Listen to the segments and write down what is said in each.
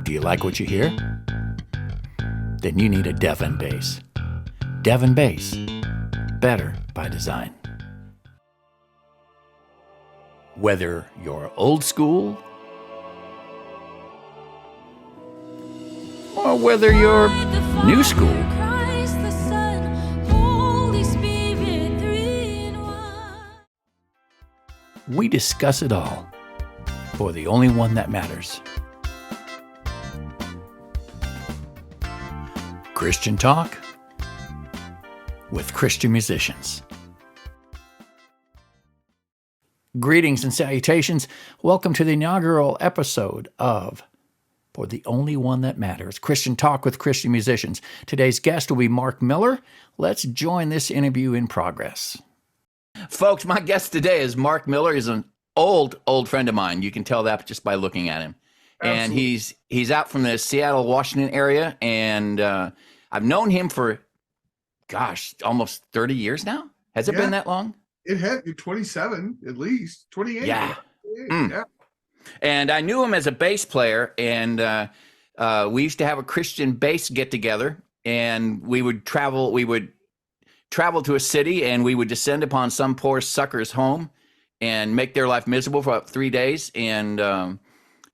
Do you like what you hear? Then you need a Devon bass. Devon bass. Better by design. Whether you're old school or whether you're new school, we discuss it all for the only one that matters. Christian Talk with Christian musicians. Greetings and salutations. Welcome to the inaugural episode of For the Only One That Matters, Christian Talk with Christian musicians. Today's guest will be Marc Miller. Let's join this interview in progress. Folks, my guest today is Marc Miller. He's an old friend of mine. You can tell that just by looking at him. Absolutely. And he's out from the Seattle, Washington area, and I've known him for, almost 30 years now. Has it been that long? It had 27, at least 28. Yeah. Yeah. And I knew him as a bass player, and we used to have a Christian bass get together, and we would travel to a city, and we would descend upon some poor sucker's home and make their life miserable for about 3 days. And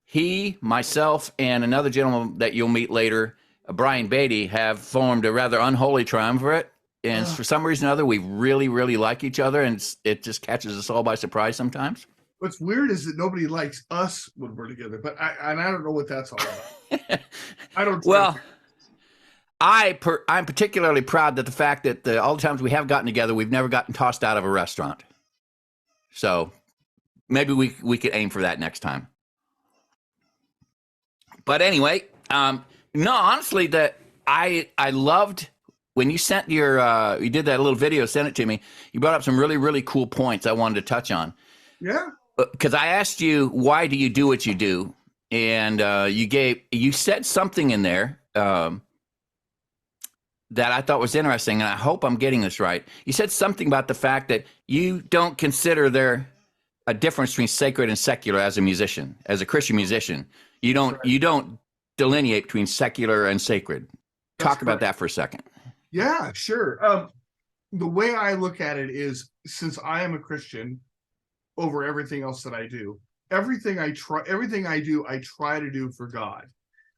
he, myself, and another gentleman that you'll meet later, Brian Beatty, have formed a rather unholy triumvirate. And for some reason or other, we really, really like each other, and it just catches us all by surprise sometimes. What's weird is that nobody likes us when we're together, but I don't know what that's all about. I don't. Well, I'm particularly proud that the fact that all the times we have gotten together, we've never gotten tossed out of a restaurant. So maybe we could aim for that next time. But anyway, no, honestly, that I loved when you sent you did that little video, sent it to me. You brought up some really, really cool points I wanted to touch on. Yeah. Because I asked you, why do you do what you do? And you said something in there that I thought was interesting, and I hope I'm getting this right. You said something about the fact that you don't consider there a difference between sacred and secular as a musician, as a Christian musician. You don't delineate between secular and sacred. Talk about that for a second. Yeah, sure. The way I look at it is, since I am a Christian, over everything else that I do, everything I do, I try to do for God.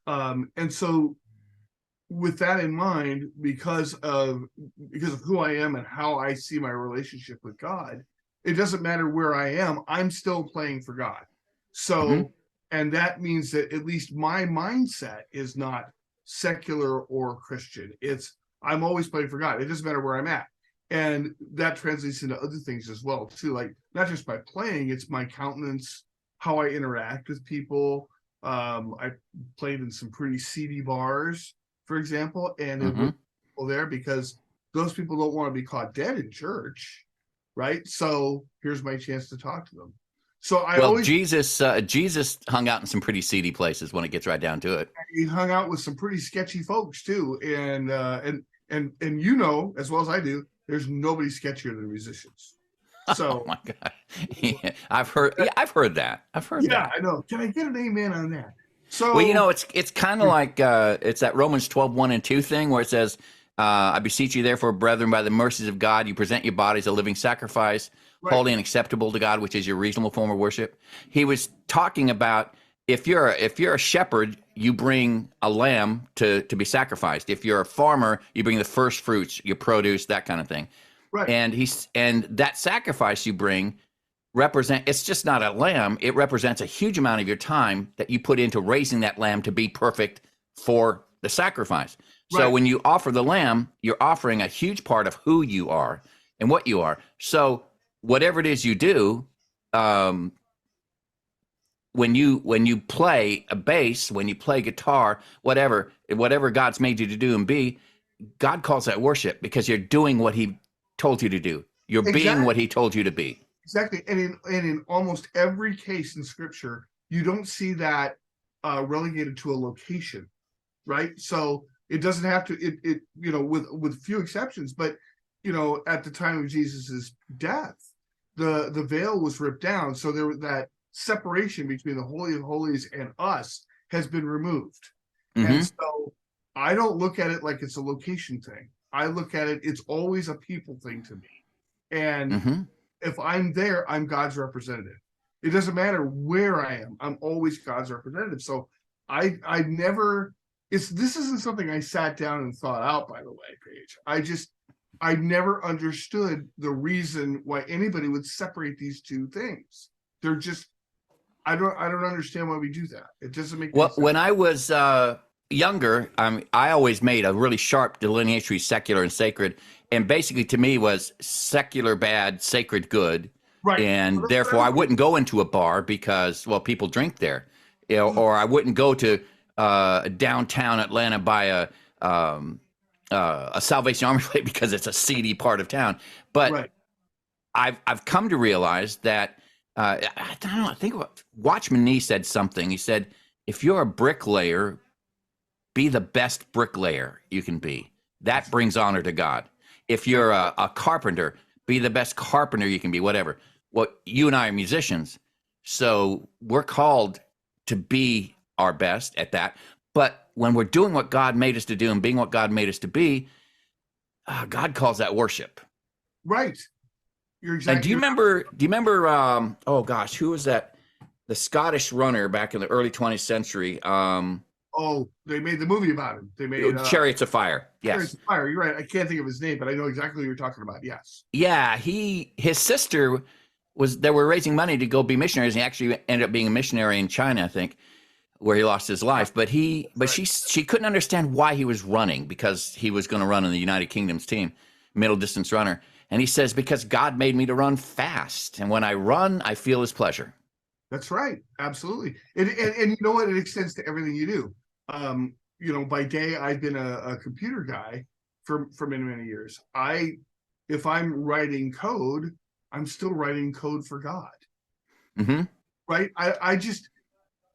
And so with that in mind, because of who I am and how I see my relationship with God, it doesn't matter where I am, I'm still playing for God. So, and that means that at least my mindset is not secular or Christian. I'm always playing for God. It doesn't matter where I'm at. And that translates into other things as well, too. Like, not just by playing, it's my countenance, how I interact with people. I played in some pretty seedy bars, for example, and there were people there because those people don't want to be caught dead in church, right? So here's my chance to talk to them. So Jesus hung out in some pretty seedy places when it gets right down to it. He hung out with some pretty sketchy folks too, and you know as well as I do, there's nobody sketchier than musicians. So, oh my God, yeah, I've heard that. I've heard that. Yeah, I know. Can I get an amen on that? So, well, it's kind of like it's that Romans 12:1-2 thing where it says, "I beseech you, therefore, brethren, by the mercies of God, you present your bodies a living sacrifice, holy and acceptable to God, which is your reasonable form of worship." He was talking about if you're a shepherd, you bring a lamb to be sacrificed. If you're a farmer, you bring the first fruits, your produce, that kind of thing. Right. And that sacrifice you bring it's just not a lamb. It represents a huge amount of your time that you put into raising that lamb to be perfect for the sacrifice. Right. So when you offer the lamb, you're offering a huge part of who you are and what you are. So whatever it is you do, when you play a bass, when you play guitar, whatever God's made you to do and be, God calls that worship because you're doing what he told you to do. You're being what he told you to be. Exactly. And in almost every case in scripture, you don't see that relegated to a location, right? So it doesn't have to, with few exceptions, but, at the time of Jesus's death, the veil was ripped down. So there was that separation between the Holy of Holies and us. has been removed. And Mm-hmm. so I don't look at it like it's a location thing. I look at it, it's always a people thing to me. And Mm-hmm. if I'm there, I'm God's representative. It doesn't matter where I am. I'm always God's representative. So I never this isn't something I sat down and thought out, by the way, Paige. I never understood the reason why anybody would separate these two things. They're just I don't understand why we do that. It doesn't make any Well, sense. when I was younger, I always made a really sharp delineation between secular and sacred, and basically to me was secular bad, sacred good, Right. and Well, that's what therefore I I would do. wouldn't go into a bar because well people drink there, you know, or I wouldn't go to downtown Atlanta by a Salvation Army plate because it's a seedy part of town. But Right. I've come to realize that I don't know. I think Watchman Nee said something. He said, "If you're a bricklayer, be the best bricklayer you can be. That brings honor to God. If you're a carpenter, be the best carpenter you can be. Whatever." Well, you and I are musicians, so we're called to be our best at that. But when we're doing what God made us to do and being what God made us to be, God calls that worship. Right. You're And do exactly you right. remember? Do you remember? Oh gosh, who was that? The Scottish runner back in the early 20th century. Oh, they made the movie about him. They made Chariots of Fire. Chariots Yes. of Fire. You're right. I can't think of his name, but I know exactly what you're talking about. Yes. Yeah. His sister was. They were raising money to go be missionaries. And he actually ended up being a missionary in China, I think, where he lost his life. But Right. she couldn't understand why he was running because he was going to run on the United Kingdom's team, middle distance runner. And he says, because God made me to run fast. And when I run, I feel his pleasure. That's right. Absolutely. And you know what? It extends to everything you do. By day, I've been a computer guy for many, many years. If I'm writing code, I'm still writing code for God. Mm-hmm. Right. I just,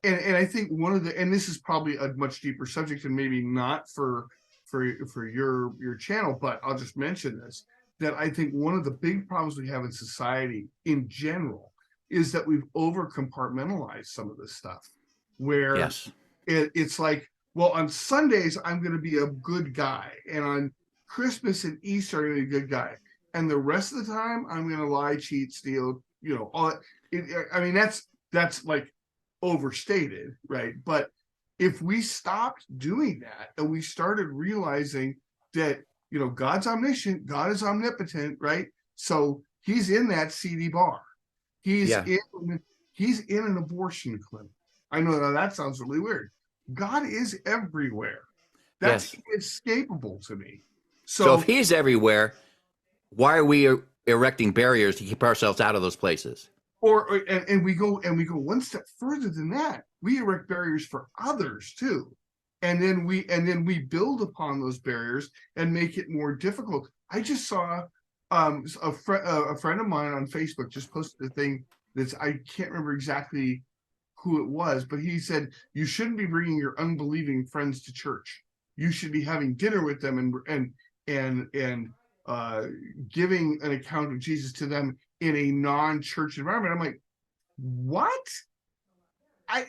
and I think and this is probably a much deeper subject and maybe not for your channel, but I'll just mention this, that I think one of the big problems we have in society in general is that we've over compartmentalized some of this stuff where Yes. it's like, well, on Sundays I'm going to be a good guy, and on Christmas and Easter I'm going to be a good guy, and the rest of the time I'm going to lie, cheat, steal, all that. I mean, that's like overstated, right? But if we stopped doing that and we started realizing that God's omniscient, God is omnipotent, right? So he's in that seedy bar, he's Yeah. in he's in an abortion clinic. I know that sounds really weird. God is everywhere. That's Yes. inescapable to me. So if So he's everywhere, why are we erecting barriers to keep ourselves out of those places? and we go one step further than that. We erect barriers for others too, and then we build upon those barriers and make it more difficult. I just saw a friend of mine on Facebook just posted a thing that's, I can't remember exactly who it was, but he said you shouldn't be bringing your unbelieving friends to church. You should be having dinner with them and uh, giving an account of Jesus to them in a non-church environment. I'm like, what? I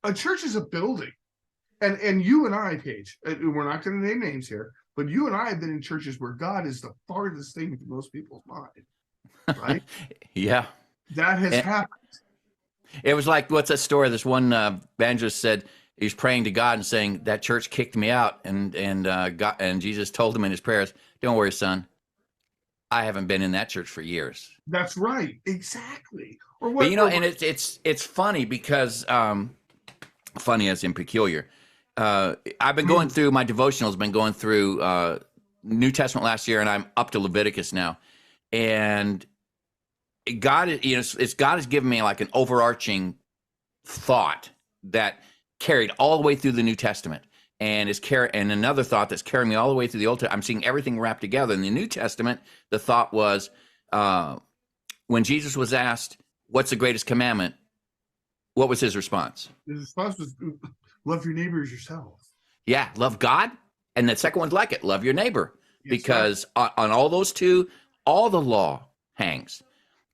A church is a building, and you and I, Paige, we're not going to name names here, but you and I have been in churches where God is the farthest thing from most people's mind, right? Yeah. That has And happened. it was like, what's that story? This one evangelist said he was praying to God and saying, that church kicked me out. And God, and Jesus told him in his prayers, don't worry, son. I haven't been in that church for years. That's right, exactly. Or But what? Or and it's funny because funny as in peculiar. I've been going through my devotionals. Been going through New Testament last year, and I'm up to Leviticus now. And God, it's God has given me like an overarching thought that carried all the way through the New Testament, and and another thought that's carrying me all the way through the Old Testament. I'm seeing everything wrapped together. In the New Testament, the thought was when Jesus was asked, "What's the greatest commandment?" What was his response? the response was, love your neighbor as yourself. Yeah, love God, and the second one's like it, love your neighbor, Yes, because on all those two, all the law hangs.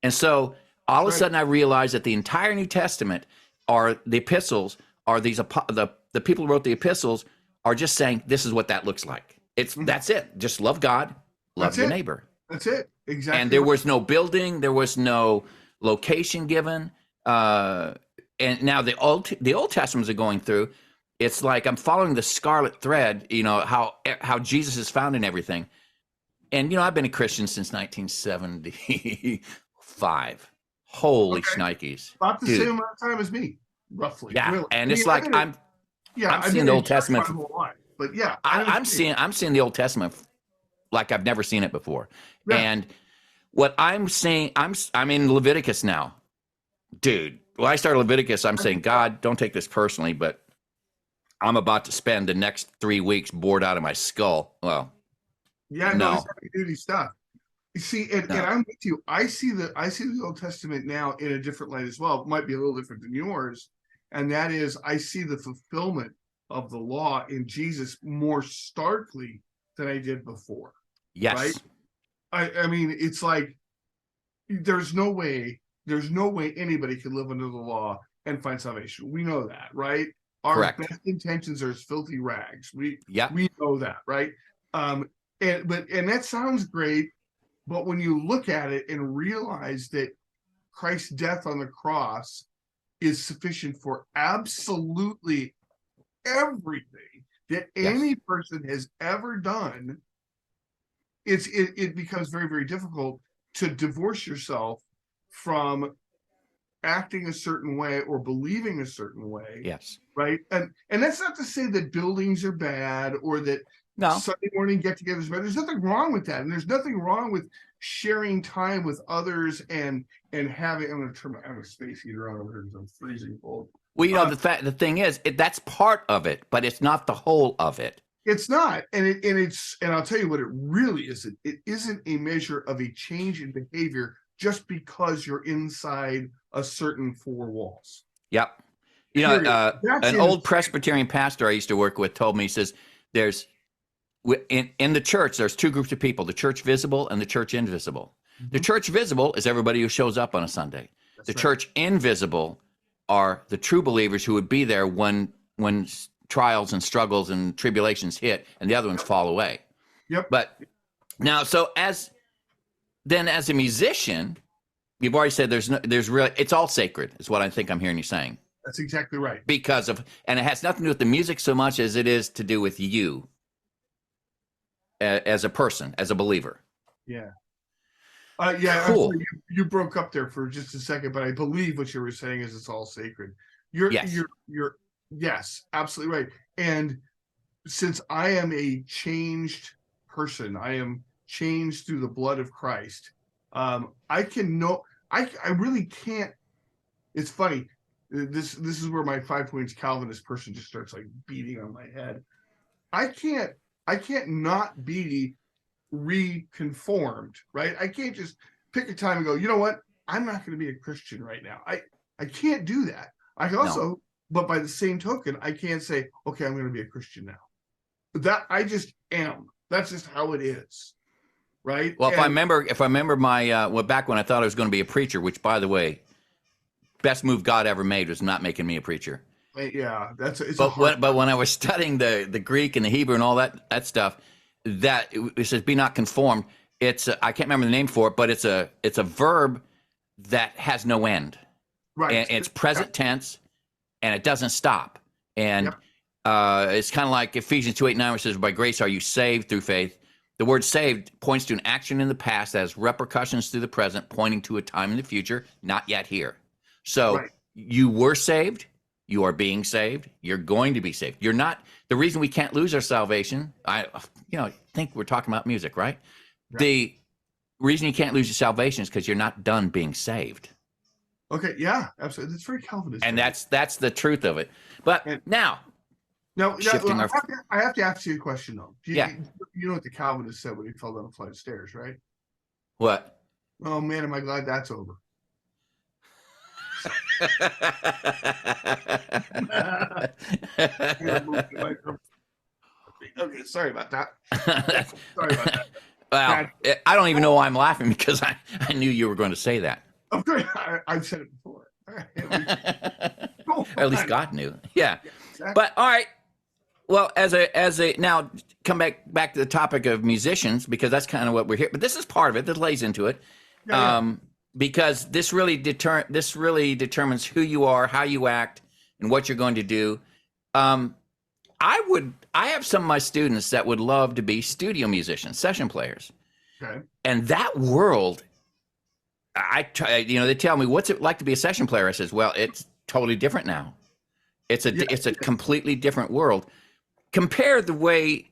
And so all of a sudden I realized that the entire New Testament the epistles are the people who wrote the epistles are just saying this is what that looks like. That's it. Just love God, love your neighbor. That's it. Exactly. And there was no building, there was no location given. And now the Old Testaments are going through. It's like I'm following the scarlet thread. How Jesus is found in everything. And I've been a Christian since 1975. Holy shnikes! About the same amount of time as me, roughly. Yeah, really. and it's like I'm seeing the Old Testament. But yeah, I'm seeing the Old Testament like I've never seen it before. Yeah. And what I'm saying, I'm in Leviticus now, dude. When I started Leviticus, I'm saying, God, don't take this personally, but I'm about to spend the next 3 weeks bored out of my skull. Well, yeah, no, it's heavy duty stuff. You see, and I'm with you. I see the Old Testament now in a different light as well. It might be a little different than yours, and that is, I see the fulfillment of the law in Jesus more starkly than I did before. Yes. Right? I mean, it's like there's no way anybody can live under the law and find salvation. We know that, right? Our best intentions are as filthy rags. We know that, right? And that sounds great, but when you look at it and realize that Christ's death on the cross is sufficient for absolutely everything that any person has ever done, it becomes very, very difficult to divorce yourself from acting a certain way or believing a certain way. Yes. Right. And that's not to say that buildings are bad or that Sunday morning get-togethers are bad. There's nothing wrong with that. And there's nothing wrong with sharing time with others and having, I'm going to turn I have a space heater on over here because I'm freezing cold. Well, the thing is, that's part of it, but it's not the whole of it. It's not. And I'll tell you what it really isn't. It isn't a measure of a change in behavior just because you're inside a certain four walls. Yep. An old Presbyterian pastor I used to work with told me, he says, there's in the church, there's two groups of people, the church visible and the church invisible. Mm-hmm. The church visible is everybody who shows up on a Sunday. That's the church invisible are the true believers who would be there when trials and struggles and tribulations hit, and the other ones fall away. Yep. But now, so as a musician, you've already said there's really, it's all sacred, is what I think I'm hearing you saying. That's exactly right. And it has nothing to do with the music so much as it is to do with you as a person, as a believer. Yeah. Yeah. Cool. You broke up there for just a second, but I believe what you were saying is it's all sacred. You're yes, absolutely right. And since I am a changed person, I am changed through the blood of Christ. I really can't. It's funny. This is where my 5 points Calvinist person just starts like beating on my head. I can't not be reconformed, right? I can't just pick a time and go, you know what? I'm not going to be a Christian right now. I can't do that. I can also, but by the same token, I can't say, okay, I'm going to be a Christian now. That I just am. That's just how it is. Right. Well, if I remember my back when I thought I was going to be a preacher, which, by the way, best move God ever made was not making me a preacher. Yeah, but when I was studying the Greek and the Hebrew and all that stuff, that it says be not conformed. It's I can't remember the name for it, but it's a verb that has no end. Right. And it's present tense, and it doesn't stop. And it's kind of like Ephesians 2:8-9, which says, "By grace are you saved through faith." The word saved points to an action in the past that has repercussions through the present, pointing to a time in the future, not yet here. So you were saved. You are being saved. You're going to be saved. You're not. The reason we can't lose our salvation, I think we're talking about music, right? The reason you can't lose your salvation is because you're not done being saved. Okay. Yeah, absolutely. That's very Calvinist. And that's the truth of it. But now, I have to ask you a question though. You know what the Calvinist said when he fell down a flight of stairs, right? What? Oh man, am I glad that's over. Okay, sorry about that. Well, I don't even know why I'm laughing because I knew you were going to say that. Of course, I've said it before. Go Or at least God knew. Yeah. Exactly. But all right. Well, as a now come back to the topic of musicians, because that's kind of what we're here. But this is part of it that lays into it. Yeah. Because this really determines who you are, how you act, and what you're going to do. I have some of my students that would love to be studio musicians, session players. Okay. And that world, they tell me, what's it like to be a session player? I says, well, it's totally different now. It's a completely different world. Compare the way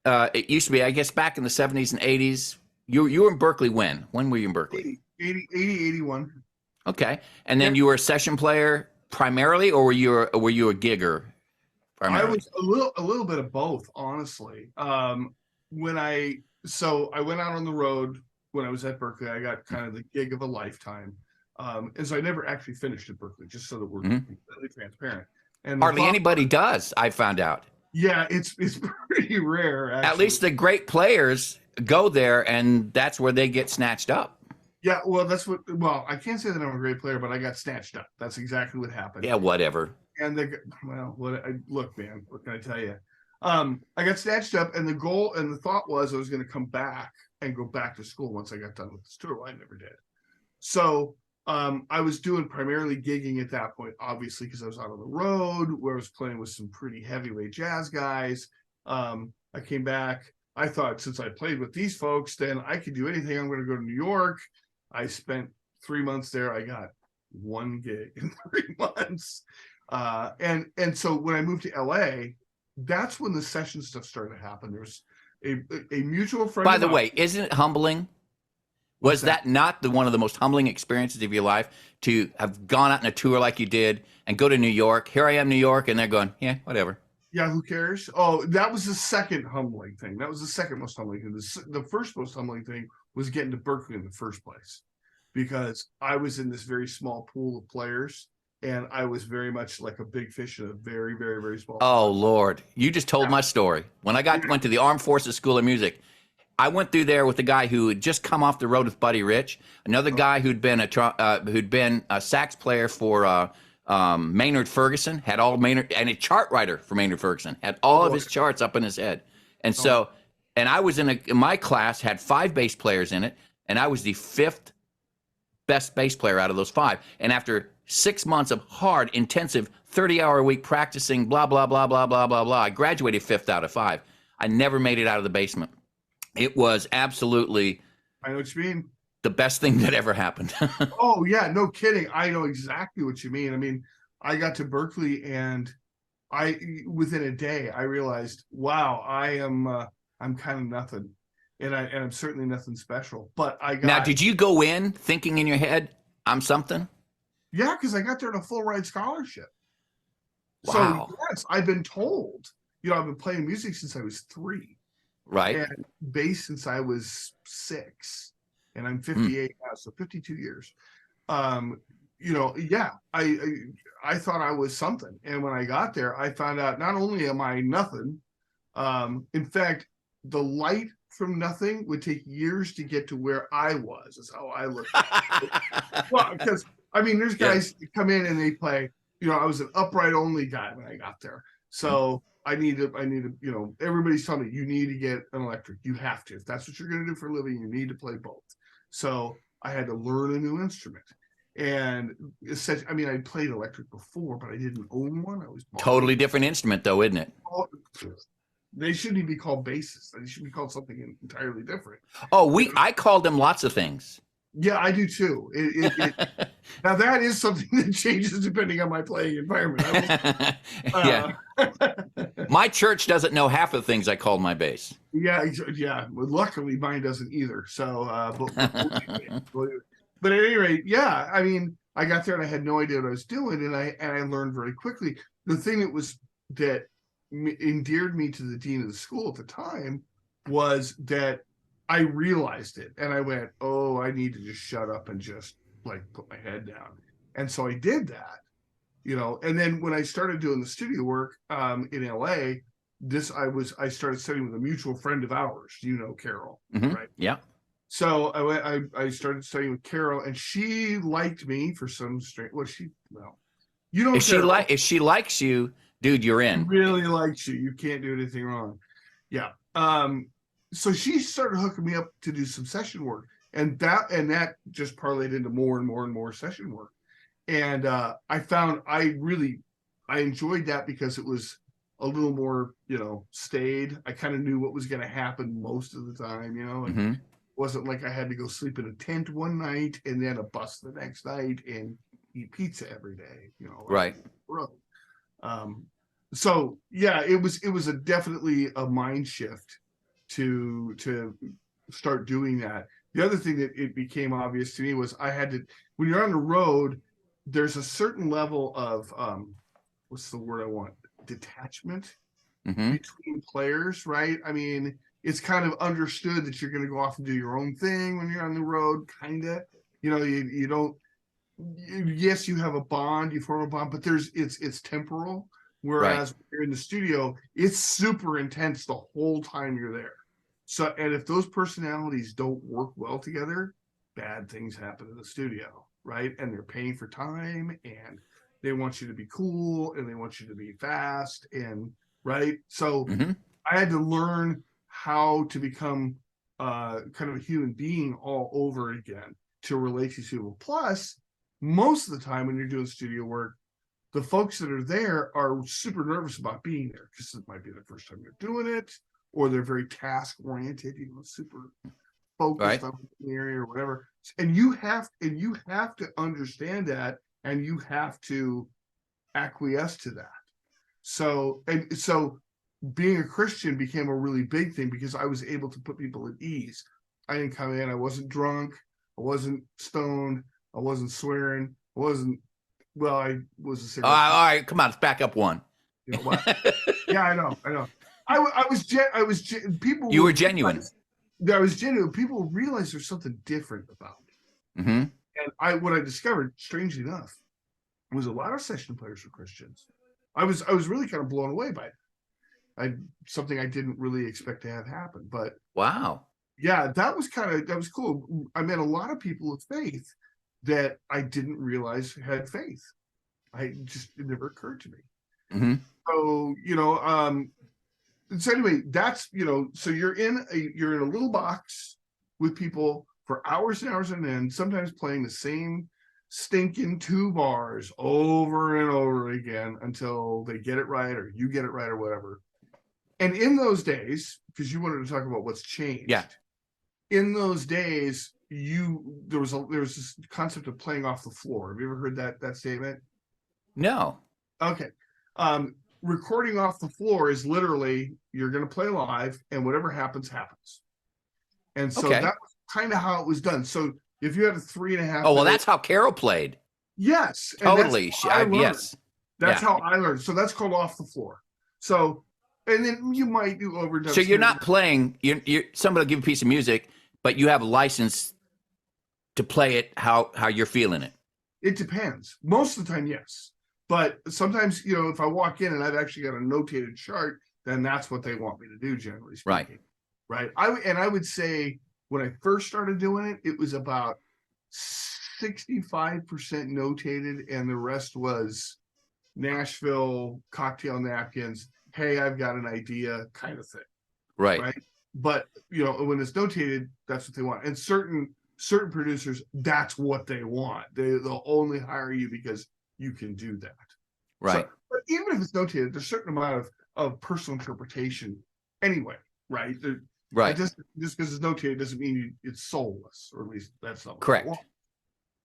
it used to be, I guess, back in the 70s and 80s. You were in Berkeley when? When were you in Berkeley? 80, 81. Okay. And then you were a session player primarily, or were you a gigger primarily? I was a little bit of both, honestly. When I went out on the road when I was at Berkeley. I got kind of the gig of a lifetime. And so I never actually finished at Berkeley, just so that we're completely transparent. And hardly anybody does, I found out. Yeah, it's pretty rare, actually. At least the great players go there, and that's where they get snatched up. Yeah, well, I can't say that I'm a great player, but I got snatched up. That's exactly what happened. Yeah, whatever. And look, man, what can I tell you? I got snatched up, and the goal and the thought was I was going to come back and go back to school once I got done with this tour. Well, I never did. So I was doing primarily gigging at that point, obviously, because I was out on the road where I was playing with some pretty heavyweight jazz guys. I came back. I thought since I played with these folks, then I could do anything. I'm going to go to New York. I spent 3 months there. I got one gig in 3 months. And so when I moved to LA, that's when the session stuff started to happen. There was a mutual friend. By the way, isn't it humbling? Was that not one of the most humbling experiences of your life, to have gone out on a tour like you did and go to New York? Here I am, New York, and they're going, yeah, whatever. Yeah, who cares? Oh, that was the second humbling thing. That was the second most humbling thing. The first most humbling thing was getting to Berkeley in the first place, because I was in this very small pool of players, and I was very much like a big fish in a very, very, very small pool. Oh, Lord. You just told my story. When I went to the Armed Forces School of Music, I went through there with a guy who had just come off the road with Buddy Rich, another guy who'd been a sax player for Maynard Ferguson, had all Maynard, and a chart writer for Maynard Ferguson, had all of his charts up in his head. And so, and I was in my class had 5 bass players in it, and I was the 5th best bass player out of those 5. And after 6 months of hard, intensive, 30-hour-a-week practicing, blah, blah, blah, blah, blah, blah, blah, I graduated 5th out of 5. I never made it out of the basement. It was absolutely, I know what you mean, the best thing that ever happened. Oh, yeah, no kidding. I know exactly what you mean. I mean, I got to Berkeley, and within a day, I realized, wow, I'm kind of nothing. And I'm certainly nothing special. But Now, did you go in thinking in your head, I'm something? Yeah, because I got there on a full ride scholarship. Wow. So yes, I've been told. I've been playing music since I was 3. Right. And bass since I was 6. And I'm 58 now, so 52 years. Yeah, I thought I was something. And when I got there, I found out not only am I nothing, in fact, the light from nothing would take years to get to where I was, is how I look at it. Well, because I mean, there's guys that come in and they play, I was an upright only guy when I got there. So I need to, everybody's telling me you need to get an electric. You have to. If that's what you're going to do for a living, you need to play both. So I had to learn a new instrument. And I mean, I played electric before, but I didn't own one. I was totally different instrument, though, isn't it? They shouldn't even be called basses. They should be called something entirely different. Oh, I called them lots of things. Yeah, I do too. Now that is something that changes depending on my playing environment. Yeah. My church doesn't know half of the things I called my bass. Yeah. Well, luckily, mine doesn't either. So, but at any rate, yeah. I mean, I got there and I had no idea what I was doing, and I learned very quickly. The thing that endeared me to the dean of the school at the time was that I realized it, and I went, oh, I need to just shut up and just like put my head down. And so I did that, and then when I started doing the studio work in LA, I started studying with a mutual friend of ours, Carol, right? Yeah. So I started studying with Carol, and she liked me for some strange, You don't care. If she likes you, dude, you're She in. really likes you. You can't do anything wrong. Yeah. So she started hooking me up to do some session work, and that just parlayed into more and more and more session work. And I found I enjoyed that because it was a little more, stayed. I kind of knew what was going to happen most of the time, and Mm-hmm. it wasn't like I had to go sleep in a tent one night and then a bus the next night and eat pizza every day, Right. um, so yeah, it was a definitely a mind shift to start doing that. The other thing that it became obvious to me was I had to, when you're on the road, there's a certain level of what's the word I want? Detachment Mm-hmm. between players, right? I mean, it's kind of understood that you're going to go off and do your own thing when you're on the road, kind of. You don't. Yes, you have a bond, you form a bond, but it's temporal. Right. Whereas when you're in the studio, it's super intense the whole time you're there. So, and if those personalities don't work well together, bad things happen in the studio, right? And they're paying for time, and they want you to be cool, and they want you to be fast, and right. So, Mm-hmm. I had to learn how to become kind of a human being all over again to relate to people. Plus, most of the time when you're doing studio work, the folks that are there are super nervous about being there because it might be the first time they're doing it, or they're very task oriented, super focused Right. on the area or whatever. And you have to understand that, and you have to acquiesce to that. So being a Christian became a really big thing because I was able to put people at ease. I didn't come in, I wasn't drunk, I wasn't stoned, I wasn't swearing, I wasn't, well, I was a cigarette. All right, come on, let's back up one. You know what? Yeah, I know. People You were would genuine. realize that I was genuine. People would realize there's something different about me. Mm-hmm. And what I discovered, strangely enough, was a lot of session players were Christians. I was really kind of blown away by it. Something I didn't really expect to have happen. But Wow. yeah, that was cool. I met a lot of people of faith that I didn't realize had faith. It never occurred to me. Mm-hmm. So, so anyway, so you're in a little box with people for hours and hours and then sometimes playing the same stinking two bars over and over again until they get it right or you get it right or whatever. And in those days, because you wanted to talk about what's changed, Yeah. in those days, there was this concept of playing off the floor. Have you ever heard that statement? No. Okay. Recording off the floor is literally you're going to play live, and whatever happens, happens. And so Okay. that was kind of how it was done. So if you had a 3.5 Oh well, minute, that's how Carol played. yes, and Totally. yes, that's Yeah. how I learned. So that's called off the floor. So, and then you might do overdubs. So you're not playing. You're somebody will give you a piece of music, but you have a license to play it how you're feeling it. It depends. Most of the time, yes. But sometimes, if I walk in and I've actually got a notated chart, then that's what they want me to do, generally speaking. Right. I would say when I first started doing it, it was about 65% notated, and the rest was Nashville cocktail napkins. Hey, I've got an idea, kind of thing. Right. Right. But when it's notated, that's what they want. And certain producers, that's what they want. They'll only hire you because you can do that. Right. So, but even if it's notated, there's a certain amount of personal interpretation anyway, right? Right. Just because it's notated doesn't mean it's soulless, or at least that's not correct.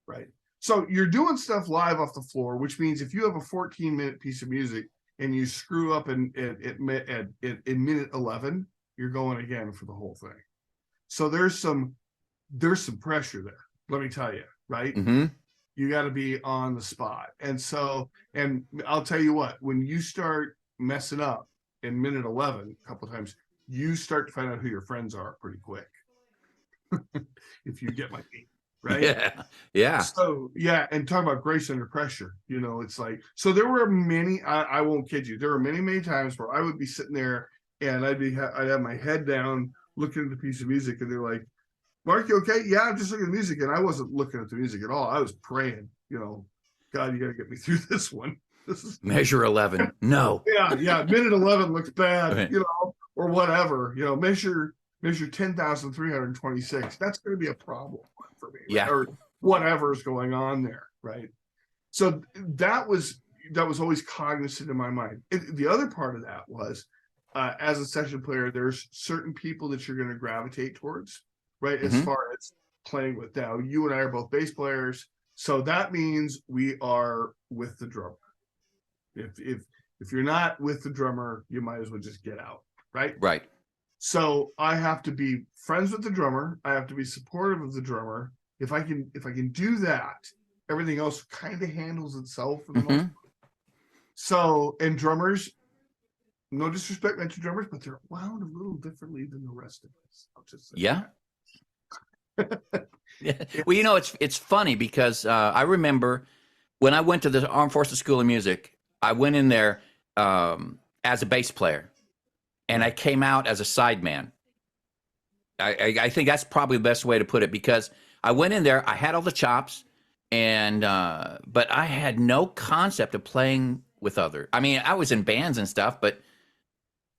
Right. So you're doing stuff live off the floor, which means if you have a 14-minute piece of music and you screw up in minute 11, you're going again for the whole thing. So there's some pressure there, let me tell you, right? Mm-hmm. You got to be on the spot. And I'll tell you what, when you start messing up in minute 11 a couple of times, you start to find out who your friends are pretty quick. If you get my meaning, right? Yeah. So yeah, and talk about grace under pressure. It's like, so there were many, I won't kid you, there were many times where I would be sitting there and I'd have my head down looking at the piece of music, and they're like, Mark, you okay? Yeah, I'm just looking at the music. And I wasn't looking at the music at all. I was praying, God, you got to get me through this one. This is Measure 11. No. yeah. Minute 11 looks bad, Okay. or whatever. Measure 10,326. That's going to be a problem for me, Yeah. right? Or whatever's going on there, right? So that was always cognizant in my mind. The other part of that was, as a session player, there's certain people that you're going to gravitate towards, right? As far as playing with. Now, you and I are both bass players, so that means we are with the drummer. If you're not with the drummer, you might as well just get out, right? Right. So I have to be friends with the drummer. I have to be supportive of the drummer. If I can do that, everything else kind of handles itself for the most part. So, and drummers, no disrespect meant to drummers, but they're wound a little differently than the rest of us. I'll just say Yeah. Yeah. Well, it's funny because I remember when I went to the Armed Forces School of Music, I went in there as a bass player, and I came out as a sideman. I think that's probably the best way to put it, because I went in there, I had all the chops, and but I had no concept of playing with other. I mean, I was in bands and stuff, but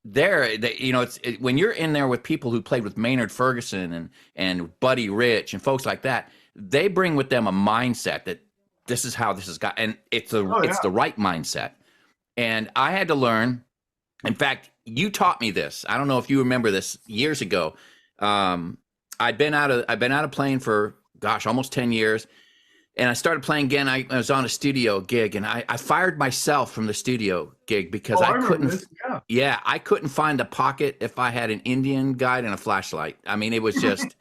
when you're in there with people who played with Maynard Ferguson and Buddy Rich and folks like that, they bring with them a mindset that this is how this has got, and it's the right mindset. And I had to learn. In fact, you taught me this. I don't know if you remember this years ago. I'd been out of playing for almost 10 years. And I started playing again. I was on a studio gig, and I fired myself from the studio gig because I couldn't. I couldn't find a pocket if I had an Indian guide and a flashlight. I mean, it was just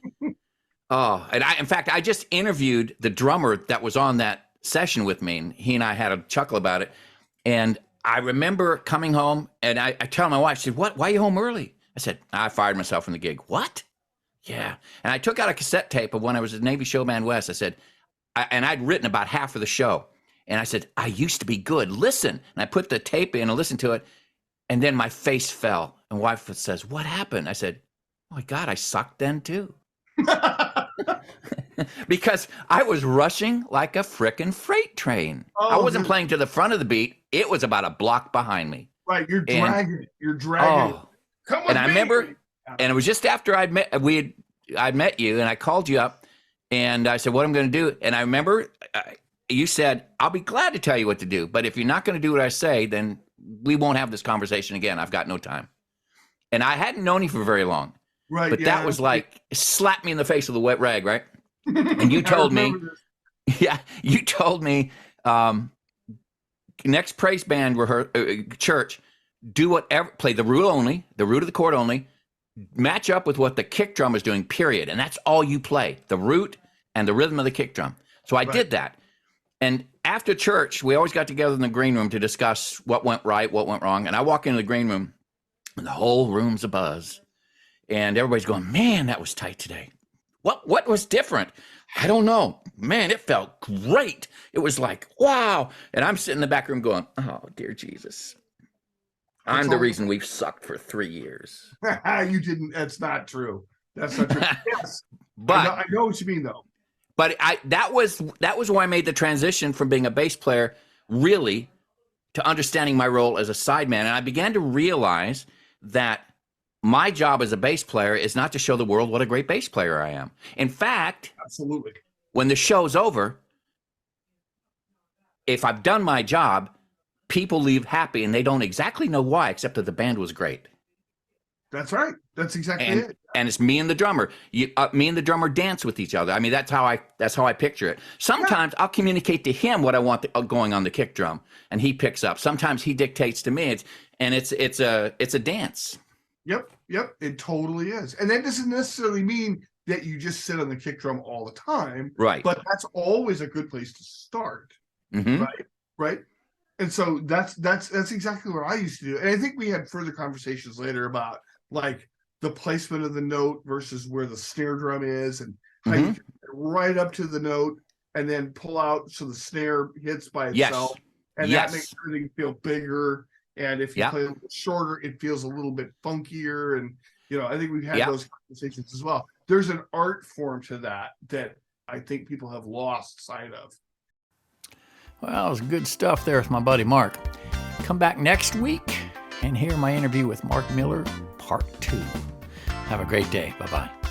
and in fact, I just interviewed the drummer that was on that session with me, and he and I had a chuckle about it. And I remember coming home, and I tell my wife, she said, "What? Why are you home early?" I said, "I fired myself from the gig." What? Yeah. And I took out a cassette tape of when I was at Navy Show Band West. I said. And I'd written about half of the show. And I said, I used to be good. Listen. And I put the tape in and listened to it. And then my face fell. And wife says, what happened? I said, oh my God, I sucked then too. Because I was rushing like a frickin' freight train. I wasn't playing to the front of the beat. It was about a block behind me. Right. You're dragging it. You're dragging it. Come on, and I remember, and it was just after I'd met you, and I called you up. And I said, what I'm going to do. And I remember you said, I'll be glad to tell you what to do. But if you're not going to do what I say, then we won't have this conversation again. I've got no time. And I hadn't known you for very long. Right. But that was like, slap me in the face with a wet rag, right? And you told me, you told me, next praise band church, do whatever, play the root of the chord only, match up with what the kick drum is doing, period. And that's all you play, the root and the rhythm of the kick drum. So I did that. And after church, we always got together in the green room to discuss what went right, what went wrong. And I walk into the green room, and the whole room's abuzz. And everybody's going, man, that was tight today. What was different? I don't know. Man, it felt great. It was like, wow. And I'm sitting in the back room going, oh, dear Jesus. I'm the reason we've sucked for 3 years. You didn't. That's not true. That's not true. Yes, but I know what you mean, though. But that was why I made the transition from being a bass player really to understanding my role as a sideman. And I began to realize that my job as a bass player is not to show the world what a great bass player I am. In fact, absolutely, when the show's over, if I've done my job, people leave happy, and they don't exactly know why, except that the band was great. That's right. That's exactly it. And it's me and the drummer. Me and the drummer dance with each other. I mean, that's how I picture it. Sometimes I'll communicate to him what I want going on the kick drum, and he picks up. Sometimes he dictates to me. It's a dance. Yep. It totally is. And that doesn't necessarily mean that you just sit on the kick drum all the time. Right. But that's always a good place to start. Mm-hmm. Right. And so that's exactly what I used to do. And I think we had further conversations later about like the placement of the note versus where the snare drum is, and how you can right up to the note and then pull out so the snare hits by itself. And that makes everything feel bigger. And if you play a little shorter, it feels a little bit funkier. And, I think we've had those conversations as well. There's an art form to that I think people have lost sight of. Well, it was good stuff there with my buddy Mark. Come back next week and hear my interview with Marc Miller, part 2. Have a great day. Bye-bye.